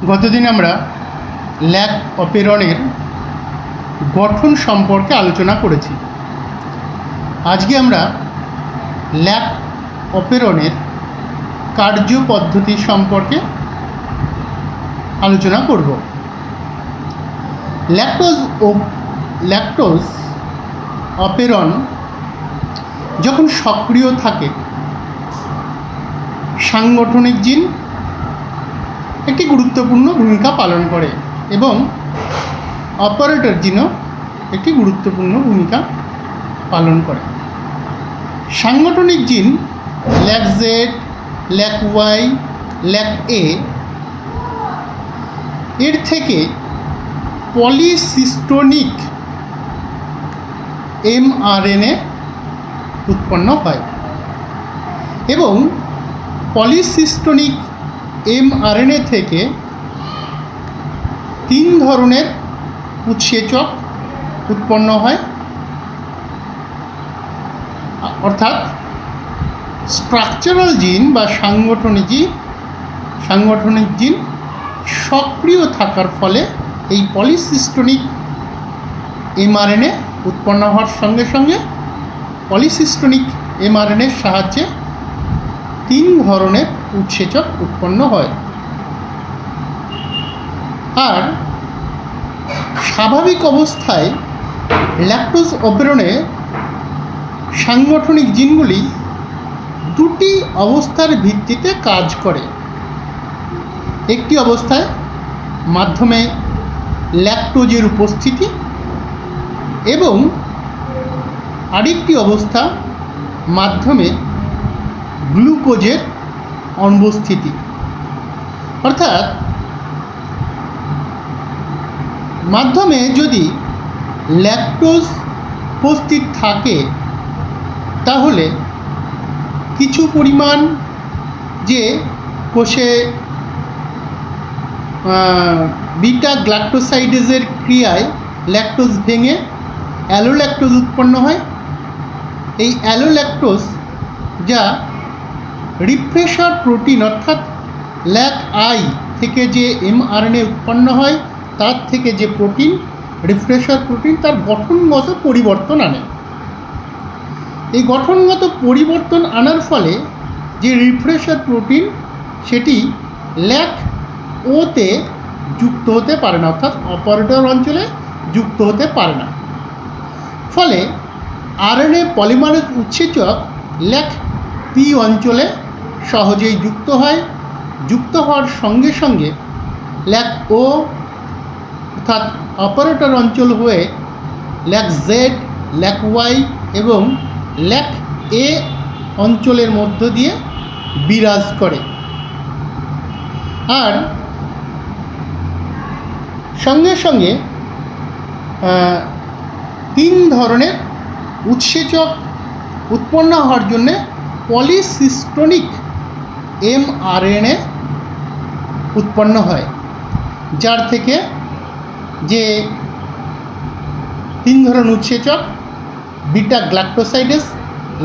গতদিন আমরা ল্যাক অপেরনের গঠন সম্পর্কে আলোচনা করেছি। আজকে আমরা ল্যাক অপেরনের কার্য পদ্ধতি সম্পর্কে আলোচনা করব। ল্যাকটোজ অপেরন যখন সক্রিয় থাকে, সাংগঠনিক জিন একটি গুরুত্বপূর্ণ ভূমিকা পালন করে এবং অপারেটর জিনও একটি গুরুত্বপূর্ণ ভূমিকা পালন করে। সাংগঠনিক gene lac Z, lac Y, lac A এর থেকে পলিসিস্টোনিক mRNA উৎপন্ন হয় এবং পলিসিস্টোনিক mRNA থেকে 3 ধরনের উৎসেচক উৎপন্ন হয়, অর্থাৎ স্ট্রাকচারাল জিন বা সাংগঠনিক জিন সক্রিয় থাকার ফলে এই পলিসিস্টোনিক mRNA উৎপন্ন হওয়ার সঙ্গে সঙ্গে পলিসিস্টোনিক mRNAর সাহায্যে 3 ধরনের উৎসেচক উৎপন্ন হয়। আর স্বাভাবিক অবস্থায় ল্যাকটোজ অপেরণে সাংগঠনিক জিনগুলি 2টি অবস্থার ভিত্তিতে কাজ করে। একটি অবস্থায় মাধ্যমে ল্যাকটোজের উপস্থিতি এবং আরেকটি অবস্থা মাধ্যমে গ্লুকোজের অনুপস্থিতি। অর্থাৎ মাধ্যমে যদি ল্যাকটোজ উপস্থিত থাকে তাহলে কিছু পরিমাণ যে কোষে বিটা গ্ল্যাকটোসাইডেজের ক্রিয়ায় ল্যাকটোজ ভেঙে অ্যালোল্যাকটোজ উৎপন্ন হয়। এই অ্যালোল্যাকটোজ যা রিপ্রেসার প্রোটিন অর্থাৎ ল্যাক আই থেকে যে mRNA উৎপন্ন হয় তার থেকে যে প্রোটিন রিপ্রেসার প্রোটিন তার গঠনগত পরিবর্তন আনে। এই গঠনগত পরিবর্তন আনার ফলে যে রিপ্রেসার প্রোটিন সেটি ল্যাক ওতে যুক্ত হতে পারে না, অর্থাৎ অপারেটর অঞ্চলে যুক্ত হতে পারে না। ফলে RNA পলিমারেজ উৎসেচক ল্যাক পি অঞ্চলে সহজেই যুক্ত হয়। যুক্ত হওয়ার সঙ্গে সঙ্গে ল্যাক ও অর্থাৎ অপারেটর অঞ্চল হয়ে ল্যাক জেড, ল্যাক ওয়াই এবং ল্যাক এ অঞ্চলের মধ্য দিয়ে বিরাজ করে। আর সঙ্গে সঙ্গে 3 ধরনের উৎসেচক উৎপন্ন হওয়ার জন্যে পলিসিস্টোনিক mRNA উৎপন্ন হয়, যার থেকে যে 3 ধরনের উৎসেচক বিটা গ্ল্যাকটোসাইডেজ,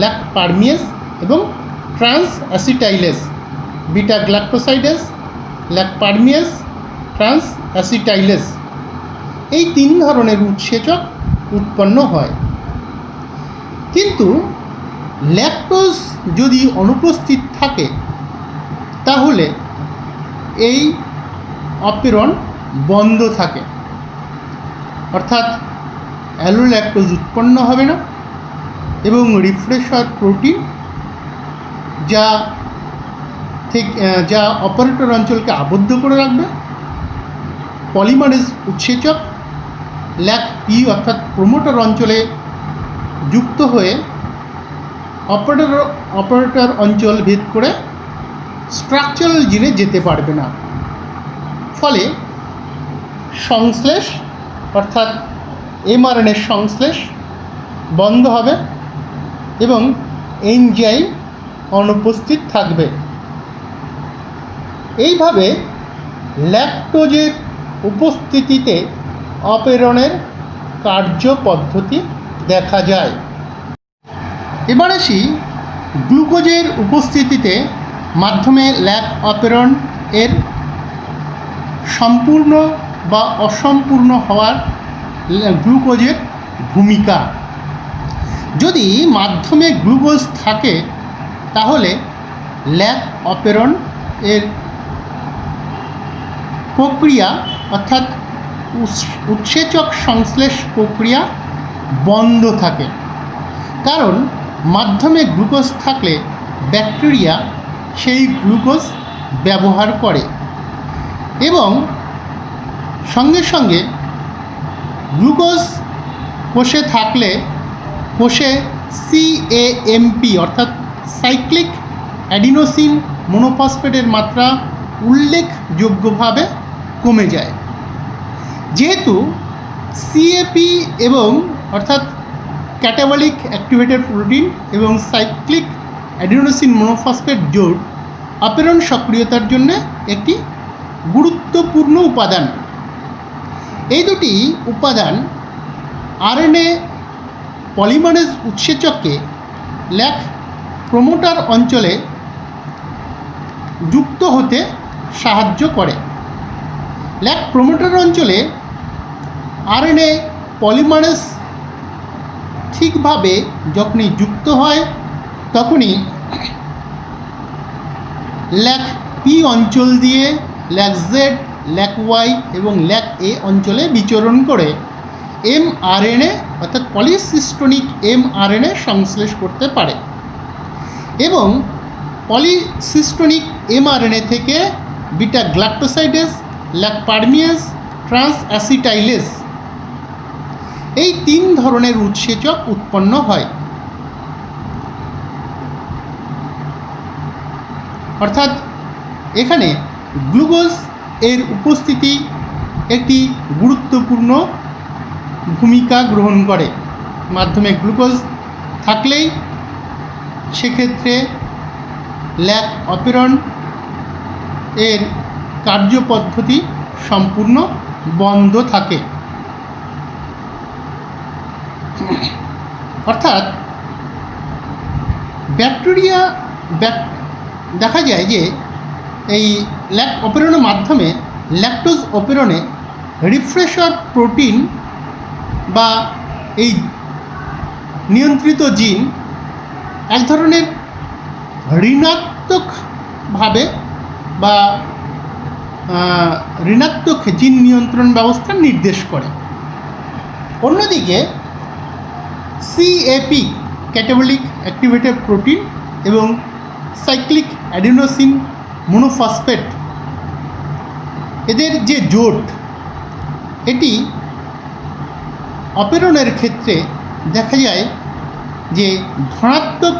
ল্যাক পারমিয়েজ এবং trans acetylase. Beta গ্ল্যাকটোসাইডেজ, lack পারমিয়েজ, trans acetylase এই 3 ধরনের উৎসেচক উৎপন্ন হয়। কিন্তু ল্যাকটোজ যদি অনুপস্থিত থাকে তাহলে এই অপেরণ বন্ধ থাকে, অর্থাৎ অ্যালোল্যাকটোজ উৎপন্ন হবে না এবং রিপ্রেসার প্রোটিন যা অপারেটর অঞ্চলকে আবদ্ধ করে রাখবে, পলিমারেজ উৎসেচক ল্যাক পি অর্থাৎ প্রোমোটার অঞ্চলে যুক্ত হয়ে অপারেটর অঞ্চল ভেদ করে স্ট্রাকচারাল জিনে যেতে পারবে না। ফলে সংশ্লেষ অর্থাৎ mRNA সংশ্লেষ বন্ধ হবে এবং এনজাইম অনুপস্থিত থাকবে। এইভাবে ল্যাকটোজের উপস্থিতিতে অপেরণের কার্যপদ্ধতি দেখা যায়। এবার আসি গ্লুকোজের উপস্থিতিতে মাধ্যমে ল্যাক অপেরণ এর সম্পূর্ণ বা অসম্পূর্ণ হওয়ার গ্লুকোজের ভূমিকা। যদি মাধ্যমে গ্লুকোজ থাকে তাহলে ল্যাক অপেরণ এর প্রক্রিয়া অর্থাৎ উৎসেচক সংশ্লেষ প্রক্রিয়া বন্ধ থাকে, কারণ মাধ্যমে গ্লুকোজ থাকলে ব্যাকটেরিয়া সেই গ্লুকোজ ব্যবহার করে এবং সঙ্গে সঙ্গে গ্লুকোজ কোষে থাকলে কোষে CAMP অর্থাৎ সাইক্লিক অ্যাডিনোসিন মনোফসফেটের মাত্রা উল্লেখযোগ্যভাবে কমে যায়। যেহেতু CAP এবং অর্থাৎ ক্যাটাবলিক অ্যাক্টিভেটেড প্রোটিন এবং সাইক্লিক অ্যাডিনোসিন মনোফসফেট জোট অপেরণ সক্রিয়তার জন্য একটি গুরুত্বপূর্ণ উপাদান। এই দুটি উপাদান RNA পলিমারেজ উৎসেচককে ল্যাক প্রমোটার অঞ্চলে যুক্ত হতে সাহায্য করে। ল্যাক প্রমোটার অঞ্চলে RNA পলিমারেজ ঠিকভাবে যখনই যুক্ত হয় তখনই ল্যাক P অঞ্চল দিয়ে ল্যাক Z, ল্যাক Y এবং ল্যাক A অঞ্চলে বিচরণ করে mRNA অর্থাৎ পলিসিস্টোনিক mRNA সংশ্লেষ করতে পারে এবং পলিসিস্টোনিক mRNA থেকে বিটা গ্ল্যাকটোসাইডেজ, ল্যাক পারমিয়েজ, ট্রান্সঅ্যাসিটাইলেজ এই 3 ধরনের উৎসেচক উৎপন্ন হয়। অর্থাৎ এখানে গ্লুকোজ এর উপস্থিতি একটি গুরুত্বপূর্ণ ভূমিকা গ্রহণ করে। মাধ্যমে গ্লুকোজ থাকলেই সেক্ষেত্রে ল্যাক অপেরণ এর কার্যপদ্ধতি সম্পূর্ণ বন্ধ থাকে। অর্থাৎ ব্যাকটেরিয়া দেখা যায় যে এই ল্যাক অপেরণের মাধ্যমে ল্যাকটোজ অপেরণে রিফ্রেশার প্রোটিন বা এই নিয়ন্ত্রিত জিন এক ধরনের ঋণাত্মকভাবে বা ঋণাত্মক জিন নিয়ন্ত্রণ ব্যবস্থা নির্দেশ করে। অন্যদিকে CAP ক্যাটাবলিক অ্যাক্টিভেটেড প্রোটিন এবং সাইক্লিক অ্যাডিনোসিন মনোফসফেট এদের যে জোট এটি অপেরণের ক্ষেত্রে দেখা যায় যে ধনাত্মক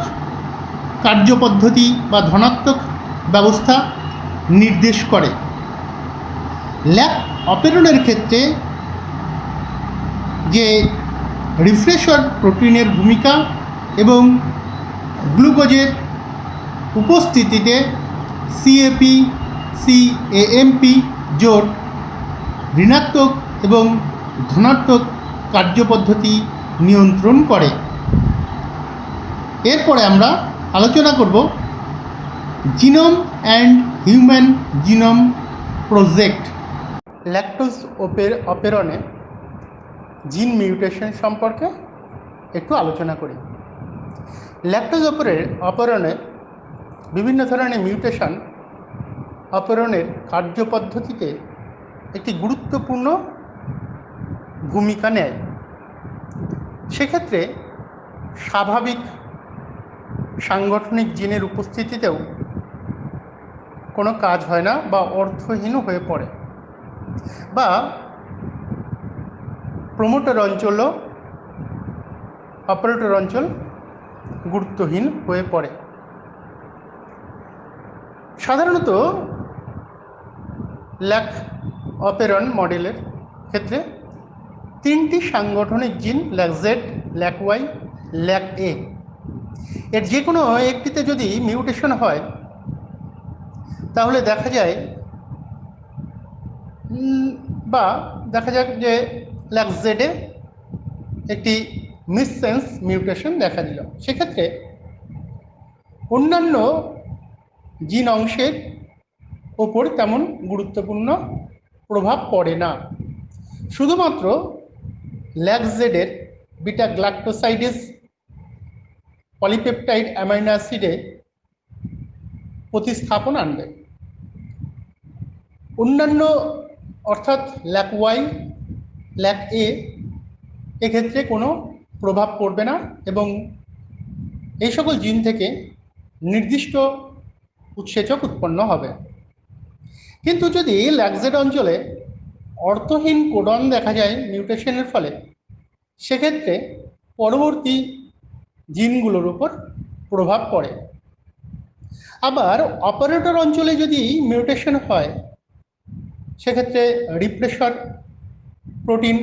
কার্যপদ্ধতি বা ধনাত্মক ব্যবস্থা নির্দেশ করে। ল্যাক অপেরণের ক্ষেত্রে যে রিফ্রেশার প্রোটিনের ভূমিকা এবং গ্লুকোজের উপস্থিতিতে CAP, CAMP জোট ঋণাত্মক এবং ধনাত্মক কার্যপদ্ধতি নিয়ন্ত্রণ করে। এরপরে আমরা আলোচনা করব genome and human genome project. Lactose অপেরণে জিন মিউটেশন সম্পর্কে একটু আলোচনা করি। ল্যাকটোজ অপেরণে বিভিন্ন ধরনের মিউটেশন অপেরণের কার্যপদ্ধতিতে একটি গুরুত্বপূর্ণ ভূমিকা নেয়। সেক্ষেত্রে স্বাভাবিক সাংগঠনিক জিনের উপস্থিতিতেও কোনো কাজ হয় না বা অর্থহীন হয়ে পড়ে, বা প্রমোটার অঞ্চল ও অপারেটর অঞ্চল গুরুত্বহীন হয়ে পড়ে। সাধারণত ল্যাক অপেরণ মডেলের ক্ষেত্রে 3টি সাংগঠনিক gene lac Z, lac Y, lac A এর যে কোনো একটিতে যদি মিউটেশন হয় তাহলে দেখা যায় বা দেখা যাক যে ল্যাক Z এ একটি মিসসেন্স মিউটেশন দেখা দিল। সেক্ষেত্রে অন্যান্য জিন অংশের ওপর তেমন গুরুত্বপূর্ণ প্রভাব পড়ে না। শুধুমাত্র ল্যাকজেডের বিটা গ্লাক্টোসাইডেজ পলিপেপটাইড অ্যামাইনো অ্যাসিডে প্রতিস্থাপন আনবে। অন্যান্য অর্থাৎ ল্যাক ওয়াই, ল্যাক এ এক্ষেত্রে কোনো প্রভাব পড়বে না এবং এই সকল জিন থেকে নির্দিষ্ট উৎসেচক উৎপন্ন হবে। কিন্তু যদি ল্যাকজেড অঞ্চলে অর্থহীন কোডন দেখা যায় মিউটেশনের ফলে, সেক্ষেত্রে পরবর্তী জিনগুলোর উপর প্রভাব পড়ে। আবার অপারেটর অঞ্চলে যদি মিউটেশন হয়, সেক্ষেত্রে রিপ্রেসর প্রোটিন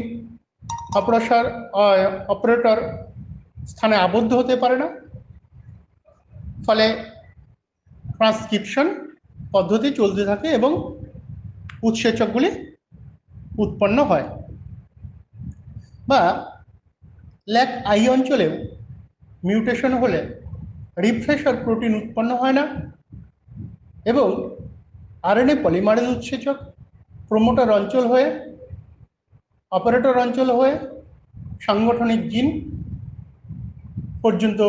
অপারেটর স্থানে আবদ্ধ হতে পারে না, ফলে ট্রান্সক্রিপশন পদ্ধতি চলতে থাকে এবং উৎসেচকগুলি উৎপন্ন হয়। বা ল্যাক আই অঞ্চলেও মিউটেশন হলে রিপ্রেসর প্রোটিন উৎপন্ন হয় না এবং আরএনএ পলিমারেজ উৎসেচক প্রোমোটার অঞ্চল হয়ে, অপারেটর অঞ্চল হয়ে সাংগঠনিক জিন পর্যন্ত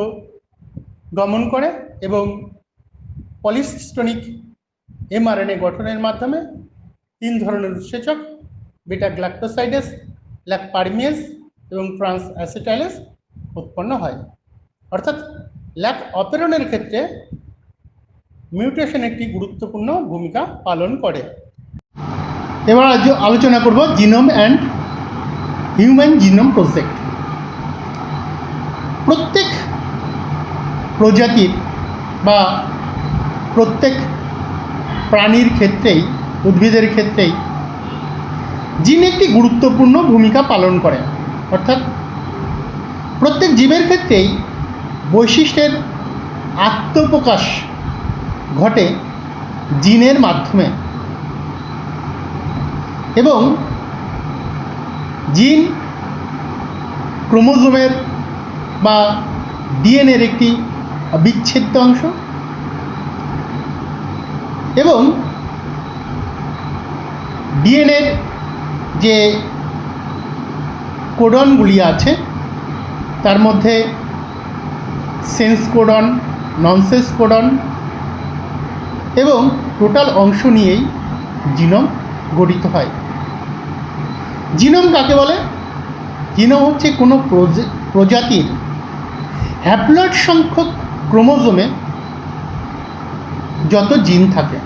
গমন করে এবং পলিসিস্টনিক এমআরএনএ গঠনের মাধ্যমে 3 ধরনের উৎসেচক বিটা গ্লাক্টোসাইডেস, ল্যাক পারমিয়েজ এবং ট্রান্স অ্যাসিটাইলেস উৎপন্ন হয়। অর্থাৎ ল্যাক অপারেটরের ক্ষেত্রে মিউটেশন একটি গুরুত্বপূর্ণ ভূমিকা পালন করে। এবার আজ আলোচনা করব genome and human genome project. প্রত্যেক প্রজাতির বা প্রত্যেক প্রাণীর ক্ষেত্রেই, উদ্ভিদের ক্ষেত্রেই জিন একটি গুরুত্বপূর্ণ ভূমিকা পালন করে। অর্থাৎ প্রত্যেক জীবের ক্ষেত্রেই বৈশিষ্ট্যের আত্মপ্রকাশ ঘটে জিনের মাধ্যমে এবং জিন ক্রোমোজোমের বা ডিএনএর একটি অবিচ্ছেদ্য অংশ এবং ডিএনএর যে কোডনগুলি আছে তার মধ্যে সেন্স কোডন, ননসেন্স কোডন এবং টোটাল অংশ নিয়েই জিনোম গঠিত হয়। জিনোম কাকে বলে? জিনোম হচ্ছে কোনো প্রজাতির হ্যাপ্লয়েড সংখ্যক ক্রোমোজোমে যত জিন থাকে,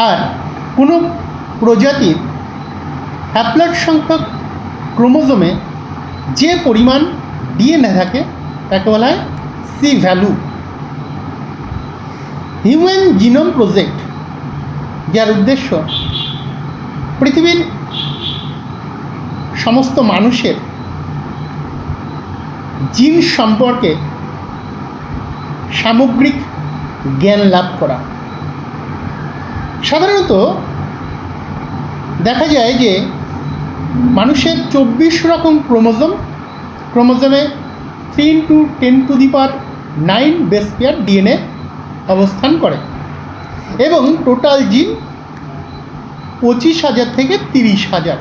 আর কোনো প্রজাতির হ্যাপ্লয়েড সংখ্যক ক্রোমোজোমে যে পরিমাণ ডিএনএ থাকে তাকে বলা হয় C value. Human genome project, যার উদ্দেশ্য পৃথিবীর সমস্ত মানুষের জিন সম্পর্কে সামগ্রিক জ্ঞান লাভ করা। সাধারণত দেখা যায় যে মানুষের 24 রকম ক্রোমোজোমে 3 × 10⁹ বেস পেয়ার ডিএনএ অবস্থান করে এবং টোটাল জিন 25,000 থেকে 30,000।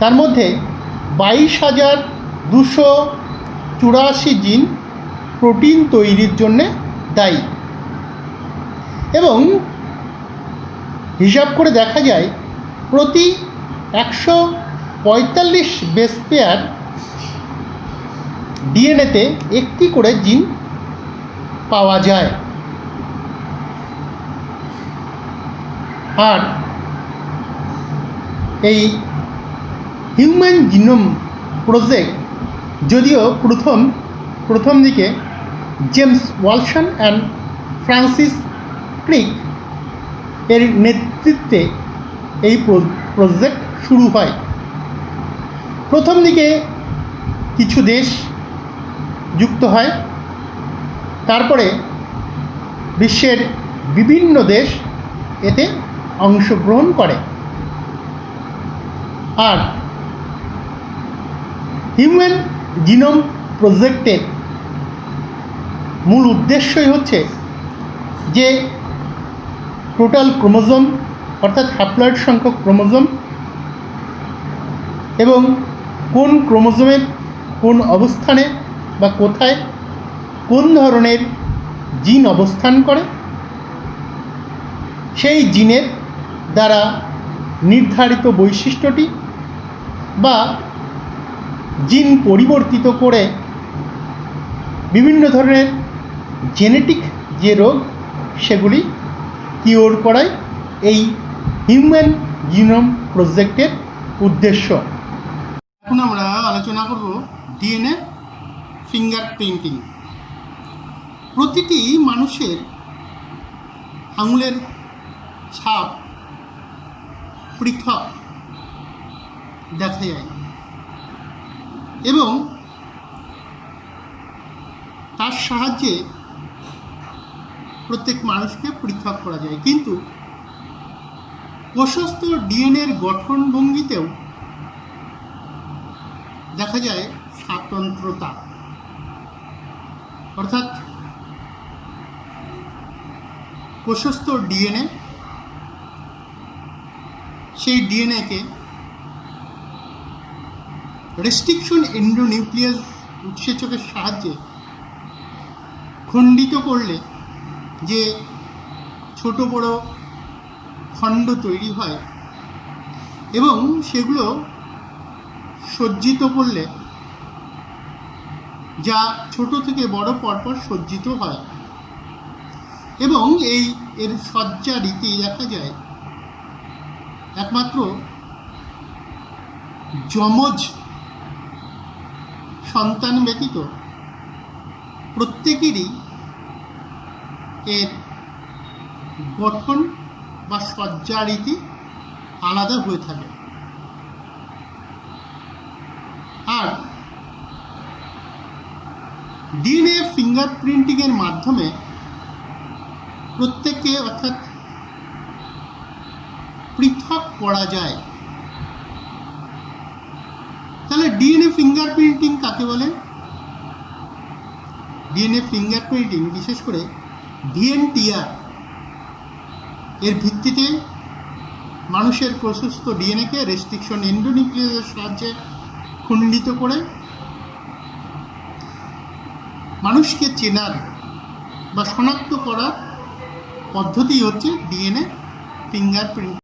তার মধ্যে 22,284 জিন প্রোটিন তৈরির জন্যে দায়ী এবং হিসাব করে দেখা যায় প্রতি 145 বেস পেয়ার ডিএনএতে একটি করে জিন পাওয়া যায়। আর এই হিউম্যান জিনোম প্রজেক্ট যদিও প্রথম দিকে জেমস ওয়ালসন অ্যান্ড ফ্রান্সিস ক্রিক এর নেতৃত্বে এই প্রজেক্ট শুরু হয়। প্রথম দিকে কিছু দেশ যুক্ত হয়, তারপরে বিশ্বের বিভিন্ন দেশ এতে অংশগ্রহণ করে। আর হিউম্যান জিনোম প্রজেক্টের মূল উদ্দেশ্যই হচ্ছে যে টোটাল ক্রোমোজোম অর্থাৎ হ্যাপ্লয়েড সংখ্যক ক্রোমোজোম এবং কোন ক্রোমোজোমের কোন অবস্থানে বা কোথায় কোন ধরনের জিন অবস্থান করে, সেই জিনের দ্বারা নির্ধারিত বৈশিষ্ট্যটি বা জিন পরিবর্তিত করে বিভিন্ন ধরনের জেনেটিক যে রোগ সেগুলি কিওর করাই এই হিউম্যান জিনোম প্রজেক্টের উদ্দেশ্য। এখন আমরা আলোচনা করব ডিএনএ ফিঙ্গারপ্রিন্টিং। প্রতিটি মানুষের আঙুলের ছাপ পৃথক দেখা যায় এবং তার সাহায্যে প্রত্যেক মানুষকে পৃথক করা যায়, কিন্তু কোষস্থ ডিএনএর গঠনভঙ্গিতেও দেখা যায় স্বাতন্ত্রতা, অর্থাৎ কোষস্থ ডিএনএ সেই ডিএনএকে রেস্ট্রিকশন এন্ডোনিউক্লিয়াস উৎসেচকের সাহায্যে খণ্ডিত করলে যে ছোট বড় খণ্ড তৈরি হয় এবং সেগুলো সজ্জিত করলে যা ছোট থেকে বড় পরপর সজ্জিত হয় এবং এর সজ্জা রীতি দেখা যায় একমাত্র যমজ সন্তান ব্যতীত প্রত্যেকেরই এর গঠন বা সজ্জা রীতি আলাদা হয়ে থাকে। আর ডিএনএ ফিঙ্গারপ্রিন্টিংয়ের মাধ্যমে প্রত্যেককে অর্থাৎ পৃথক করা যায়। তাহলে ডিএনএ ফিঙ্গারপ্রিন্টিং কাকে বলে? ডিএনএ ফিঙ্গারপ্রিন্টিং বিশেষ করে ডিএনটিআর এর ভিত্তিতে মানুষের কোষস্থ ডিএনএকে রেস্ট্রিকশন এন্ডোনিউক্লিয়াসের সাহায্যে খণ্ডিত করে মানুষকে চেনার বা শনাক্ত করার পদ্ধতি হচ্ছে ডিএনএ ফিঙ্গারপ্রিন্ট।